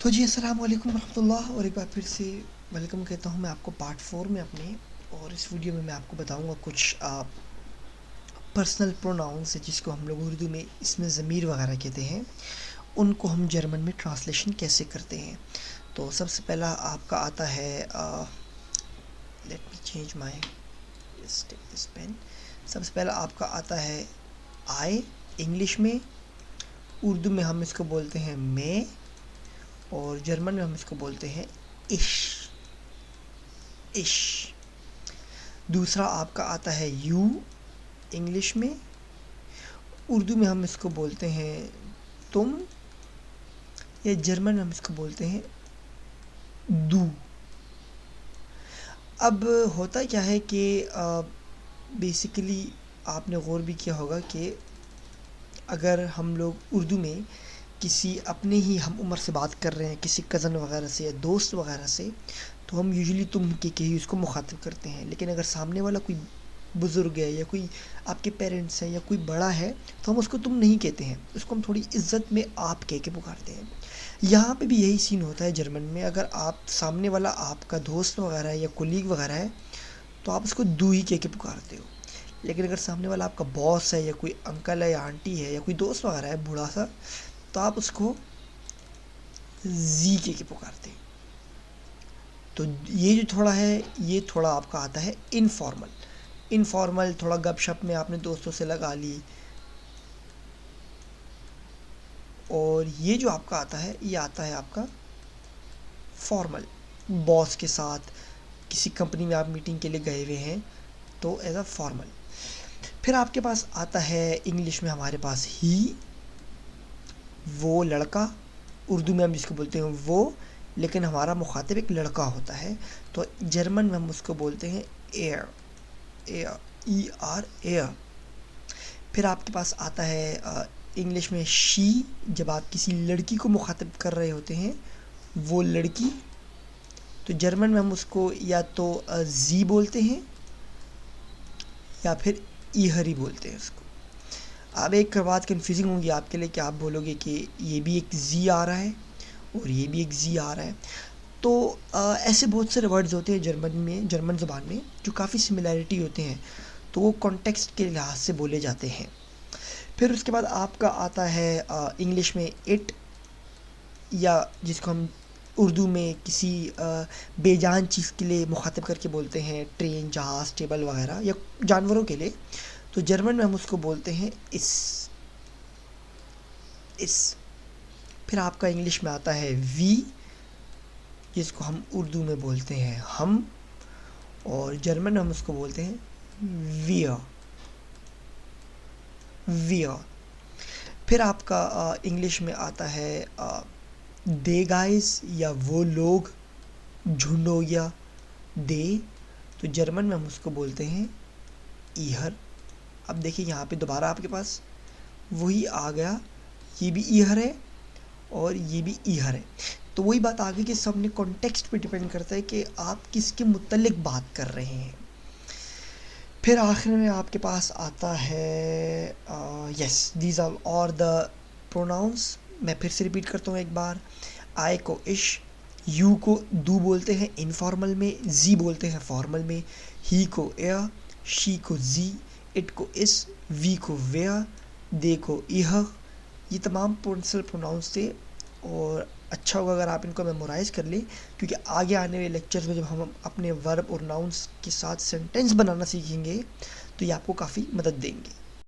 तो जी अस्सलाम वालेकुम रहमतुल्लाह और एक बार फिर से वेलकम कहता हूँ मैं आपको पार्ट 4 में अपने। और इस वीडियो में मैं आपको बताऊँगा कुछ पर्सनल प्रोनाउंस है जिसको हम लोग उर्दू में इसमें ज़मीर वगैरह कहते हैं, उनको हम जर्मन में ट्रांसलेशन कैसे करते हैं। तो सबसे पहला आपका आता है, let me change my take this pen. सबसे पहला आपका आता है आई, इंग्लिश में। उर्दू में हम इसको बोलते हैं मैं, और जर्मन में हम इसको बोलते हैं इश, इश। दूसरा आपका आता है यू, इंग्लिश में। उर्दू में हम इसको बोलते हैं तुम, या जर्मन में हम इसको बोलते हैं दू। अब होता क्या है कि बेसिकली आपने गौर भी किया होगा कि अगर हम लोग उर्दू में किसी अपने ही हम उम्र से बात कर रहे हैं, किसी कज़न वगैरह से या दोस्त वगैरह से, तो हम यूजुअली तुम के ही उसको मुखातिब करते हैं। लेकिन अगर सामने वाला कोई बुज़ुर्ग है या कोई आपके पेरेंट्स हैं या कोई बड़ा है तो हम उसको तुम नहीं कहते हैं, उसको हम थोड़ी इज्जत में आप कह के पुकारते हैं। यहाँ पे भी यही सीन होता है जर्मन में। अगर आप सामने वाला आपका दोस्त वगैरह है या कोलीग वगैरह है तो आप उसको दू ही कह के पुकारते हो। लेकिन अगर सामने वाला आपका बॉस है या कोई अंकल है या आंटी है या कोई दोस्त वगैरह है बूढ़ा सा, तो आप उसको जी कह के पुकारते हैं। तो ये जो थोड़ा है, ये थोड़ा आपका आता है इनफॉर्मल। इनफॉर्मल थोड़ा गपशप में आपने दोस्तों से लगा ली। और ये जो आपका आता है, ये आता है आपका फॉर्मल, बॉस के साथ किसी कंपनी में आप मीटिंग के लिए गए हुए हैं तो एज अ फॉर्मल। फिर आपके पास आता है इंग्लिश में हमारे पास ही, वो लड़का। उर्दू में हम जिसको बोलते हैं वो, लेकिन हमारा मुखातिब एक लड़का होता है, तो जर्मन में हम उसको बोलते हैं air, air, E R, air. फिर आपके पास आता है इंग्लिश में शी, जब आप किसी लड़की को मुखातिब कर रहे होते हैं, वो लड़की। तो जर्मन में हम उसको या तो जी बोलते हैं या फिर ईहरी बोलते हैं उसको। अब एक बात कन्फ्यूजिंग होगी आपके लिए कि आप बोलोगे कि ये भी एक जी आ रहा है और ये भी एक जी आ रहा है। तो ऐसे बहुत सारे वर्ड्स होते हैं जर्मन में, जर्मन ज़ुबान में, जो काफ़ी सिमिलैरिटी होते हैं, तो वो कॉन्टेक्स्ट के लिहाज से बोले जाते हैं। फिर उसके बाद आपका आता है इंग्लिश में इट, या जिसको हम उर्दू में किसी बेजान चीज़ के लिए मुखातिब करके बोलते हैं, ट्रेन, जहाज़, टेबल वगैरह, या जानवरों के लिए, तो जर्मन में हम उसको बोलते हैं इस, इस। फिर आपका इंग्लिश में आता है वी, जिसको हम उर्दू में बोलते हैं हम, और जर्मन में हम उसको बोलते हैं वियर, वियर। फिर आपका इंग्लिश में आता है दे गाइस, या वो लोग, झुंड हो गया दे, तो जर्मन में हम उसको बोलते हैं ईहर। अब देखिए यहाँ पे दोबारा आपके पास वही आ गया, ये भी ईहर है और ये भी ईहर है। तो वही बात आ गई कि सब अपने कॉन्टेक्स्ट पे डिपेंड करता है कि आप किसके मुतल्लिक बात कर रहे हैं। फिर आखिर में आपके पास आता है यस, दीज आर और द प्रोनाउंस। मैं फिर से रिपीट करता हूँ एक बार। आई को इश, यू को दू बोलते हैं इनफॉर्मल में, जी बोलते हैं फॉर्मल में, ही को एयर, शी को जी, इट को इस, वी को वेयर, दे को इह। ये तमाम पर्सनल प्रोनाउंस थे, और अच्छा होगा अगर आप इनको मेमोराइज़ कर लें, क्योंकि आगे आने वाले लेक्चर्स में जब हम अपने वर्ब और नाउंस के साथ सेंटेंस बनाना सीखेंगे तो ये आपको काफ़ी मदद देंगे।